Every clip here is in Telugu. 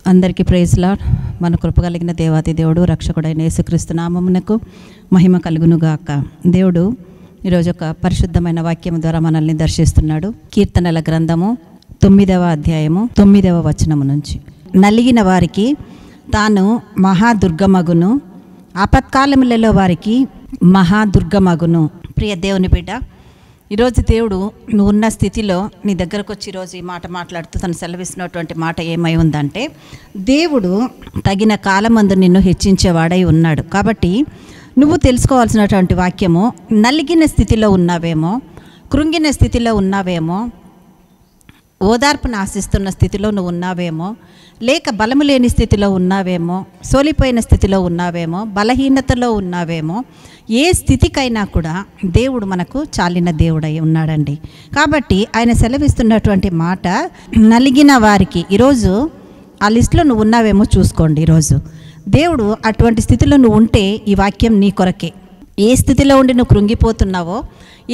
అందరికీ ప్రైజ్ లార్డ్. మన కృప కలిగిన దేవాతి దేవుడు రక్షకుడైన యేసుక్రీస్తు నామమునకు మహిమ కలుగును గాక. దేవుడు ఈరోజు ఒక పరిశుద్ధమైన వాక్యం ద్వారా మనల్ని దర్శిస్తున్నాడు. కీర్తనల గ్రంథము 9వ అధ్యాయము 9వ వచనము నుంచి, నలిగిన వారికి తాను మహాదుర్గమగును, ఆపత్కాలములలో వారికి మహాదుర్గమగును. ప్రియ దేవుని బిడ్డ, ఈరోజు దేవుడు నువ్వు ఉన్న స్థితిలో నీ దగ్గరకు వచ్చి ఈరోజు ఈ మాట మాట్లాడుతూ తను సెలవిస్తున్నటువంటి మాట ఏమై ఉందంటే, దేవుడు తగిన కాలమందు నిన్ను హెచ్చించేవాడై ఉన్నాడు. కాబట్టి నువ్వు తెలుసుకోవాల్సినటువంటి వాక్యము, నలిగిన స్థితిలో ఉన్నావేమో, కృంగిన స్థితిలో ఉన్నావేమో, ఓదార్పును ఆశిస్తున్న స్థితిలో నువ్వు ఉన్నావేమో, లేక బలము లేని స్థితిలో ఉన్నావేమో, సోలిపోయిన స్థితిలో ఉన్నావేమో, బలహీనతలో ఉన్నావేమో, ఏ స్థితికైనా కూడా దేవుడు మనకు చాలిన దేవుడై ఉన్నాడండి. కాబట్టి ఆయన సెలవిస్తున్నటువంటి మాట, నలిగిన వారికి, ఈరోజు ఆ లిస్టులో నువ్వు ఉన్నావేమో చూసుకోండి. ఈరోజు దేవుడు అటువంటి స్థితిలో నువ్వు ఉంటే ఈ వాక్యం నీ కొరకే. ఏ స్థితిలో ఉండి నువ్వు కృంగిపోతున్నావో,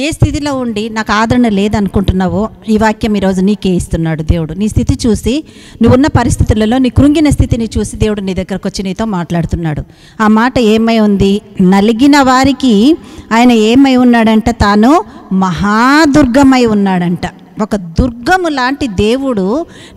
ఏ స్థితిలో ఉండి నాకు ఆదరణ లేదనుకుంటున్నావో, ఈ వాక్యం ఈరోజు నీకే ఇస్తున్నాడు దేవుడు. నీ స్థితి చూసి, నువ్వున్న పరిస్థితులలో నీ కృంగిన స్థితిని చూసి దేవుడు నీ దగ్గరకు వచ్చి నీతో మాట్లాడుతున్నాడు. ఆ మాట ఏమై ఉంది? నలిగిన వారికి ఆయన ఏమై ఉన్నాడంట? తాను మహాదుర్గమై ఉన్నాడంట. ఒక దుర్గము లాంటి దేవుడు,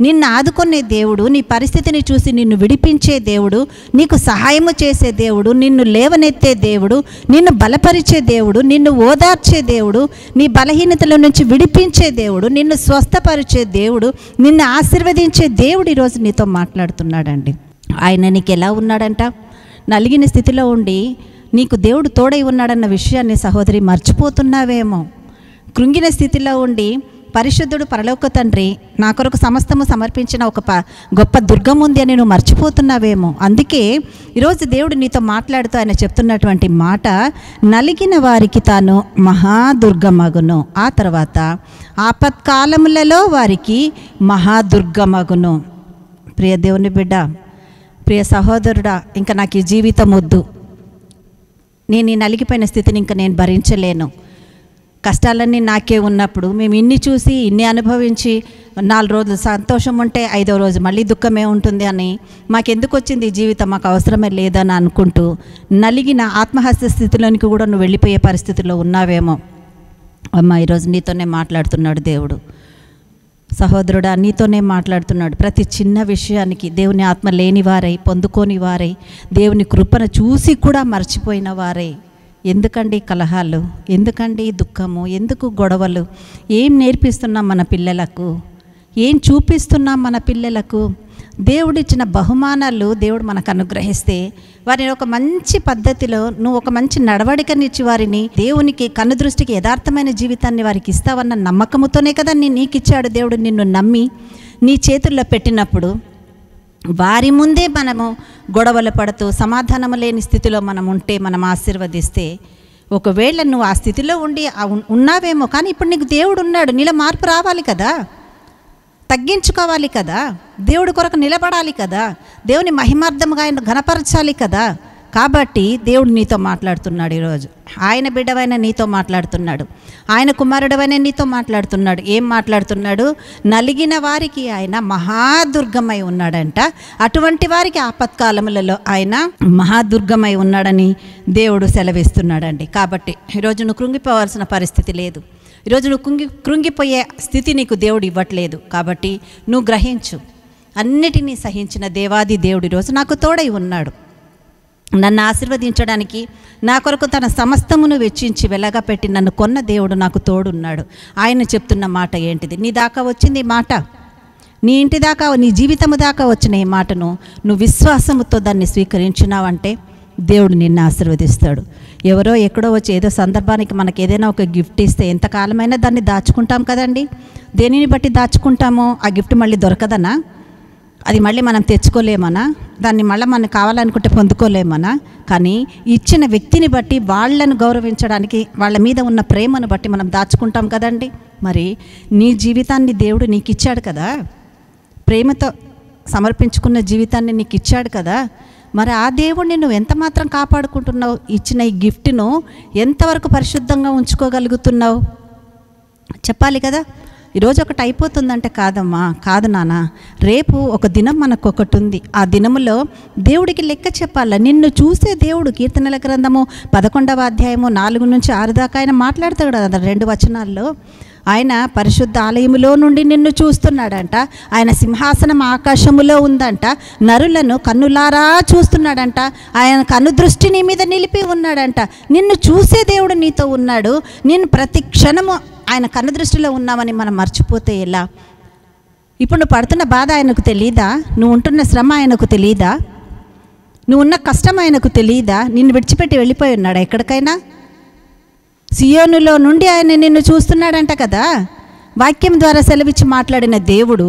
నిన్ను ఆదుకునే దేవుడు, నీ పరిస్థితిని చూసి నిన్ను విడిపించే దేవుడు, నీకు సహాయము చేసే దేవుడు, నిన్ను లేవనెత్తే దేవుడు, నిన్ను బలపరిచే దేవుడు, నిన్ను ఓదార్చే దేవుడు, నీ బలహీనతల నుంచి విడిపించే దేవుడు, నిన్ను స్వస్థపరిచే దేవుడు, నిన్ను ఆశీర్వదించే దేవుడు ఈరోజు నీతో మాట్లాడుతున్నాడండి. ఆయన నీకు ఎలా ఉన్నాడంట? నలిగిన స్థితిలో ఉండి నీకు దేవుడు తోడై ఉన్నాడన్న విషయాన్ని సహోదరి మర్చిపోతున్నావేమో. కృంగిన స్థితిలో ఉండి పరిశుద్ధుడు పరలోక తండ్రి నా కొరకు సమస్తము సమర్పించిన ఒక గొప్ప దుర్గం ఉంది అని నువ్వు మర్చిపోతున్నావేమో. అందుకే ఈరోజు దేవుడు నీతో మాట్లాడుతూ ఆయన చెప్తున్నటువంటి మాట, నలిగిన వారికి తాను మహాదుర్గమగును, ఆ తర్వాత ఆపత్కాలములలో వారికి మహాదుర్గమగును. ప్రియ దేవుని బిడ్డ, ప్రియ సహోదరుడా, ఇంకా నాకు ఈ జీవితం వద్దు, నేను ఈ నలిగిపోయిన స్థితిని ఇంకా నేను భరించలేను, కష్టాలన్నీ నాకే ఉన్నప్పుడు, మేము ఇన్ని చూసి ఇన్ని అనుభవించి 4 రోజులు సంతోషం ఉంటే 5వ రోజు మళ్ళీ దుఃఖమే ఉంటుంది అని, మాకెందుకు వచ్చింది ఈ జీవితం, మాకు అవసరమే లేదని అనుకుంటూ నలిగిన ఆత్మహత్య స్థితిలోనికి కూడా నువ్వు వెళ్ళిపోయే పరిస్థితిలో ఉన్నావేమో. అమ్మ, ఈరోజు నీతోనే మాట్లాడుతున్నాడు దేవుడు. సహోదరుడా, నీతోనే మాట్లాడుతున్నాడు. ప్రతి చిన్న విషయానికి దేవుని ఆత్మ లేని వారై, పొందుకోని వారై, దేవుని కృపను చూసి కూడా మర్చిపోయిన వారై, ఎందుకండి కలహాలు, ఎందుకండి దుఃఖము, ఎందుకు గొడవలు? ఏం నేర్పిస్తున్నాం మన పిల్లలకు? ఏం చూపిస్తున్నాం మన పిల్లలకు? దేవుడిచ్చిన బహుమానాలు దేవుడు మనకు అనుగ్రహిస్తే వారిని ఒక మంచి పద్ధతిలో, నువ్వు ఒక మంచి నడవడికనిచ్చి వారిని దేవునికి కనుదృష్టికి యథార్థమైన జీవితాన్ని వారికి ఇస్తావన్న నమ్మకముతోనే కదా నీకు ఇచ్చాడు దేవుడు. నిన్ను నమ్మి నీ చేతుల్లో పెట్టినప్పుడు వారి ముందే మనము గొడవలు పడుతూ సమాధానము లేని స్థితిలో మనం ఉంటే, మనం ఆశీర్వదిస్తే, ఒకవేళ నువ్వు ఆ స్థితిలో ఉండి ఉన్నావేమో, కానీ ఇప్పుడు నీకు దేవుడు ఉన్నాడు. నీలో మార్పు రావాలి కదా, తగ్గించుకోవాలి కదా, దేవుడి కొరకు నిలబడాలి కదా, దేవుని మహిమార్థముగా ఆయన ఘనపరచాలి కదా. కాబట్టి దేవుడు నీతో మాట్లాడుతున్నాడు. ఈరోజు ఆయన బిడ్డవైన నీతో మాట్లాడుతున్నాడు, ఆయన కుమారుడవైన నీతో మాట్లాడుతున్నాడు. ఏం మాట్లాడుతున్నాడు? నలిగిన వారికి ఆయన మహాదుర్గమై ఉన్నాడంట. అటువంటి వారికి ఆపత్కాలములలో ఆయన మహాదుర్గమై ఉన్నాడని దేవుడు సెలవిస్తున్నాడండి. కాబట్టి ఈరోజు నువ్వు కృంగిపోవాల్సిన పరిస్థితి లేదు. ఈరోజు నువ్వు కృంగిపోయే స్థితి నీకు దేవుడు ఇవ్వట్లేదు. కాబట్టి నువ్వు గ్రహించు, అన్నిటినీ సహించిన దేవాది దేవుడు ఈరోజు నాకు తోడై ఉన్నాడు. నన్ను ఆశీర్వదించడానికి, నా కొరకు తన సమస్తమును వెచ్చించి వెలగా పెట్టి నన్ను కొన్న దేవుడు నాకు తోడున్నాడు. ఆయన చెప్తున్న మాట ఏంటిది? నీ దాకా వచ్చింది ఈ మాట, నీ ఇంటి దాకా, నీ జీవితము దాకా వచ్చిన ఈ మాటను నువ్వు విశ్వాసముతో దాన్ని స్వీకరించినావంటే దేవుడు నిన్ను ఆశీర్వదిస్తాడు. ఎవరో ఎక్కడో వచ్చి ఏదో సందర్భానికి మనకు ఏదైనా ఒక గిఫ్ట్ ఇస్తే ఎంతకాలమైనా దాన్ని దాచుకుంటాం కదండి. దేనిని బట్టి దాచుకుంటామో? ఆ గిఫ్ట్ మళ్ళీ దొరకదనా? అది మళ్ళీ మనం తెచ్చుకోలేమనా? దాన్ని మళ్ళీ మనకు కావాలనుకుంటే పొందుకోలేమనా? కానీ ఇచ్చిన వ్యక్తిని బట్టి, వాళ్ళను గౌరవించడానికి, వాళ్ళ మీద ఉన్న ప్రేమను బట్టి మనం దాచుకుంటాం కదండి. మరి నీ జీవితాన్ని దేవుడు నీకు ఇచ్చాడు కదా, ప్రేమతో సమర్పించుకున్న జీవితాన్ని నీకు ఇచ్చాడు కదా. మరి ఆ దేవుడిని నువ్వు ఎంత మాత్రం కాపాడుకుంటున్నావు? ఇచ్చిన ఈ గిఫ్ట్ను ఎంతవరకు పరిశుద్ధంగా ఉంచుకోగలుగుతున్నావు? చెప్పాలి కదా. ఈరోజు ఒకటి అయిపోతుందంటే కాదమ్మా, కాదు నాన్న, రేపు ఒక దినం మనకు ఒకటి ఉంది. ఆ దినములో దేవుడికి లెక్క చెప్పాల. నిన్ను చూసే దేవుడు, కీర్తనల గ్రంథము 11వ అధ్యాయము 4 నుంచి 6 దాకా ఆయన మాట్లాడతాడు కదా 2 వచనాల్లో. ఆయన పరిశుద్ధ ఆలయములో నుండి నిన్ను చూస్తున్నాడంట. ఆయన సింహాసనం ఆకాశములో ఉందంట. నరులను కన్నులారా చూస్తున్నాడంట. ఆయన కనుదృష్టి నీ మీద నిలిపి ఉన్నాడంట. నిన్ను చూసే దేవుడు నీతో ఉన్నాడు. నేను ప్రతి క్షణము ఆయన కనుదృష్టిలో ఉన్నామని మనం మర్చిపోతే ఎలా? ఇప్పుడు నువ్వు పడుతున్న బాధ ఆయనకు తెలియదా? నువ్వు ఉంటున్న శ్రమ ఆయనకు తెలియదా? నువ్వు ఉన్న కష్టం ఆయనకు తెలియదా? నిన్ను విడిచిపెట్టి వెళ్ళిపోయి ఉన్నాడా ఎక్కడికైనా? సియోనులో నుండి ఆయన నిన్ను చూస్తున్నాడంట కదా. వాక్యం ద్వారా సెలవిచ్చి మాట్లాడిన దేవుడు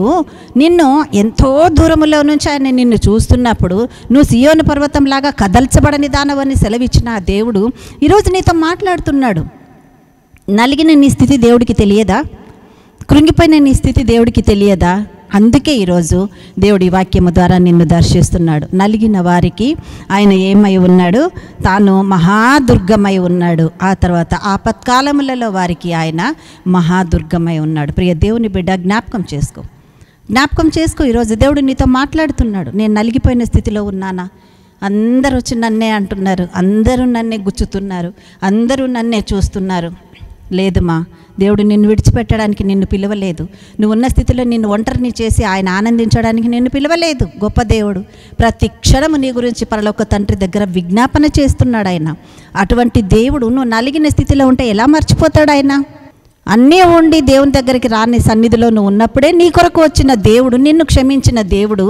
నిన్ను ఎంతో దూరములో నుంచి ఆయన నిన్ను చూస్తున్నప్పుడు నువ్వు సియోను పర్వతంలాగా కదల్చబడని దానవని సెలవిచ్చిన ఆ దేవుడు ఈరోజు నీతో మాట్లాడుతున్నాడు. నలిగిన నీ స్థితి దేవుడికి తెలియదా? కృంగిపోయిన నీ స్థితి దేవుడికి తెలియదా? అందుకే ఈరోజు దేవుడి వాక్యము ద్వారా నిన్ను దర్శిస్తున్నాడు. నలిగిన వారికి ఆయన ఏమై ఉన్నాడు? తాను మహాదుర్గమై ఉన్నాడు. ఆ తర్వాత ఆపత్కాలములలో వారికి ఆయన మహాదుర్గమై ఉన్నాడు. ప్రియ దేవుని బిడ్డ, జ్ఞాపకం చేసుకో. ఈరోజు దేవుడు నీతో మాట్లాడుతున్నాడు. నేను నలిగిపోయిన స్థితిలో ఉన్నానా? అందరూ వచ్చి నన్నే అంటున్నారు, అందరూ నన్నే గుచ్చుతున్నారు, అందరూ నన్నే చూస్తున్నారు. లేదుమా, దేవుడు నిన్ను విడిచిపెట్టడానికి నిన్ను పిలవలేదు. నువ్వు ఉన్న స్థితిలో నిన్ను ఒంటరిని చేసి ఆయన ఆనందించడానికి నిన్ను పిలవలేదు. గొప్ప దేవుడు ప్రతి క్షణము నీ గురించి పరలోక తండ్రి దగ్గర విజ్ఞాపన చేస్తున్నాడు ఆయన. అటువంటి దేవుడు నువ్వు నలిగిన స్థితిలో ఉంటే ఎలా మర్చిపోతాడు ఆయన? అన్నీ ఉండి దేవుని దగ్గరికి రాని సన్నిధిలో నువ్వు ఉన్నప్పుడే నీ కొరకు వచ్చిన దేవుడు, నిన్ను క్షమించిన దేవుడు,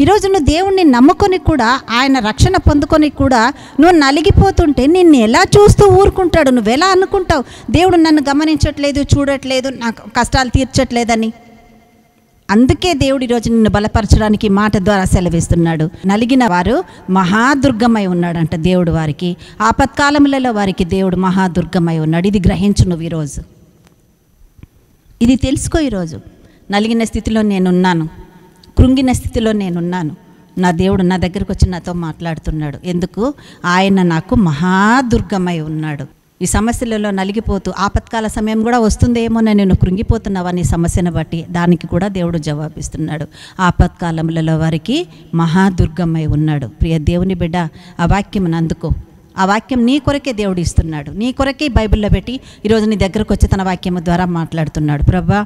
ఈరోజు నువ్వు దేవుణ్ణి నమ్ముకొని కూడా ఆయన రక్షణ పొందుకొని కూడా నువ్వు నలిగిపోతుంటే నిన్ను ఎలా చూస్తూ ఊరుకుంటాడు? నువ్వెలా అనుకుంటావు దేవుడు నన్ను గమనించట్లేదు, చూడట్లేదు, నాకు కష్టాలు తీర్చట్లేదని? అందుకే దేవుడు ఈరోజు నిన్ను బలపరచడానికి మాట ద్వారా సెలవిస్తున్నాడు. నలిగిన వారు మహాదుర్గమై ఉన్నాడంట దేవుడు వారికి. ఆపత్కాలములలో వారికి దేవుడు మహాదుర్గమై ఉన్నాడు. ఇది గ్రహించు నువ్వు ఈరోజు, ఇది తెలుసుకో. ఈరోజు నలిగిన స్థితిలో నేనున్నాను, కృంగిన స్థితిలో నేనున్నాను. నా దేవుడు నా దగ్గరకు వచ్చి నాతో మాట్లాడుతున్నాడు. ఎందుకు? ఆయన నాకు మహాదుర్గమై ఉన్నాడు. ఈ సమస్యలలో నలిగిపోతూ ఆపత్కాల సమయం కూడా వస్తుందేమో నేను కృంగిపోతున్నావా నీ సమస్యను బట్టి? దానికి కూడా దేవుడు జవాబిస్తున్నాడు. ఆపత్కాలములలో వారికి మహాదుర్గమై ఉన్నాడు. ప్రియ దేవుని బిడ్డ, ఆ వాక్యం అందుకో. ఆ వాక్యం నీ కొరకే దేవుడు ఇస్తున్నాడు. నీ కొరకే బైబిల్లో పెట్టి ఈరోజు నీ దగ్గరకు వచ్చి తన వాక్యము ద్వారా మాట్లాడుతున్నాడు. ప్రభా,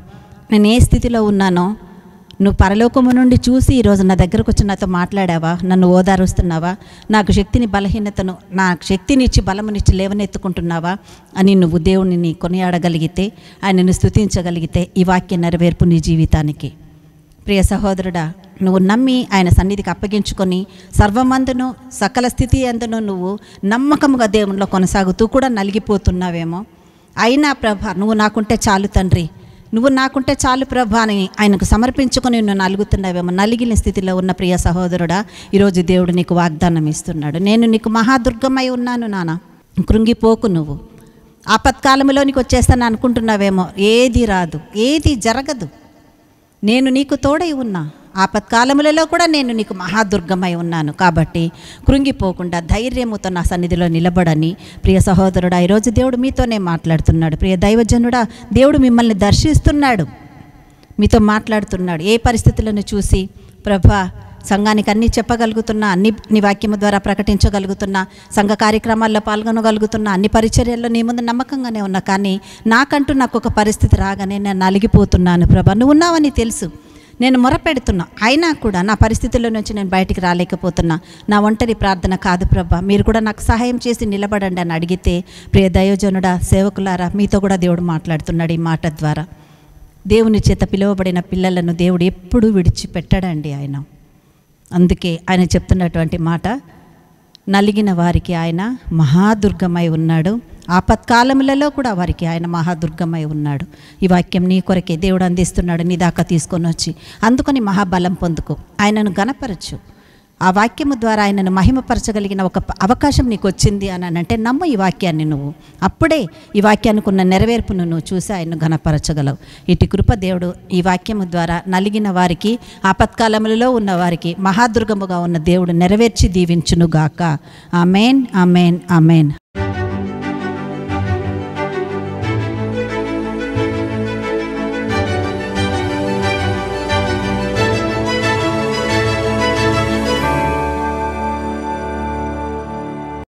నేను ఏ స్థితిలో ఉన్నానో నువ్వు పరలోకము నుండి చూసి ఈరోజు నా దగ్గరకు వచ్చి నాతో మాట్లాడావా? నన్ను ఓదారుస్తున్నావా? నాకు శక్తిని, బలహీనతను, నాకు శక్తినిచ్చి బలమునిచ్చి లేవనెత్తుకుంటున్నావా అని నువ్వు దేవుడిని కొనియాడగలిగితే, ఆయనను స్తుతించగలిగితే ఈ వాక్య నెరవేర్పు నీ జీవితానికి. ప్రియ సహోదరుడా, నువ్వు నమ్మి ఆయన సన్నిధికి అప్పగించుకొని సర్వమందును సకల స్థితి అందును నువ్వు నమ్మకముగా దేవునిలో కొనసాగుతూ కూడా నలిగిపోతున్నావేమో. అయినా ప్రభా, నువ్వు నాకుంటే చాలు తండ్రి, నువ్వు నాకుంటే చాలు ప్రభా అని ఆయనకు సమర్పించుకొని నువ్వు నలుగుతున్నావేమో. నలిగిన స్థితిలో ఉన్న ప్రియ సహోదరుడా, ఈరోజు దేవుడు నీకు వాగ్దానం ఇస్తున్నాడు. నేను నీకు మహాదుర్గమై ఉన్నాను నాన్న, కృంగిపోకు. నువ్వు ఆపత్కాలంలో నీకు వచ్చేస్తాను అనుకుంటున్నావేమో. ఏది రాదు, ఏది జరగదు. నేను నీకు తోడై ఉన్నా. ఆపత్కాలములలో కూడా నేను నీకు మహాదుర్గమై ఉన్నాను. కాబట్టి కృంగిపోకుండా ధైర్యముతో నా సన్నిధిలో నిలబడని ప్రియ సహోదరుడా, ఈరోజు దేవుడు మీతోనే మాట్లాడుతున్నాడు. ప్రియ దైవజనుడా, దేవుడు మిమ్మల్ని దర్శిస్తున్నాడు, మీతో మాట్లాడుతున్నాడు. ఏ పరిస్థితులను చూసి ప్రభా సంఘానికి అన్నీ చెప్పగలుగుతున్నా, అన్ని నీ వాక్యము ద్వారా ప్రకటించగలుగుతున్నా, సంఘ కార్యక్రమాల్లో పాల్గొనగలుగుతున్నా, అన్ని పరిచర్యల్లో నీ ముందు నమ్మకంగానే ఉన్నా. కానీ నాకంటూ నాకు ఒక పరిస్థితి రాగానే నేను నలిగిపోతున్నాను. ప్రభా, నువ్వు ఉన్నావని తెలుసు, నేను మొరపెడుతున్నా, అయినా కూడా నా పరిస్థితుల్లో నుంచి నేను బయటికి రాలేకపోతున్నా. నా ఒంటరి ప్రార్థన కాదు ప్రభా, మీరు కూడా నాకు సహాయం చేసి నిలబడండి అని అడిగితే, ప్రియ దైవజనుడా, సేవకులారా, మీతో కూడా దేవుడు మాట్లాడుతున్నాడు ఈ మాట ద్వారా. దేవుని చేత పిలువబడిన పిల్లలను దేవుడు ఎప్పుడూ విడిచిపెట్టడండి ఆయన. అందుకే ఆయన చెప్తున్నటువంటి మాట, నలిగిన వారికి ఆయన మహాదుర్గమై ఉన్నాడు, ఆపత్కాలములలో కూడా వారికి ఆయన మహాదుర్గమై ఉన్నాడు. ఈ వాక్యం నీ కొరకే దేవుడు అందిస్తున్నాడు. నీ దాకా తీసుకొని వచ్చి అందుకని మహాబలం పొందుకో, ఆయనను గణపరచు. ఆ వాక్యము ద్వారా ఆయనను మహిమపరచగలిగిన ఒక అవకాశం నీకు వచ్చింది అని అంటే నమ్ము ఈ వాక్యాన్ని నువ్వు. అప్పుడే ఈ వాక్యానికి ఉన్న నెరవేర్పును నువ్వు చూసి ఆయన్ను ఘనపరచగలవు. ఇటు కృప దేవుడు ఈ వాక్యము ద్వారా నలిగిన వారికి, ఆపత్కాలములలో ఉన్న వారికి మహాదుర్గముగా ఉన్న దేవుడు నెరవేర్చి దీవించునుగాక. Amen, amen, amen.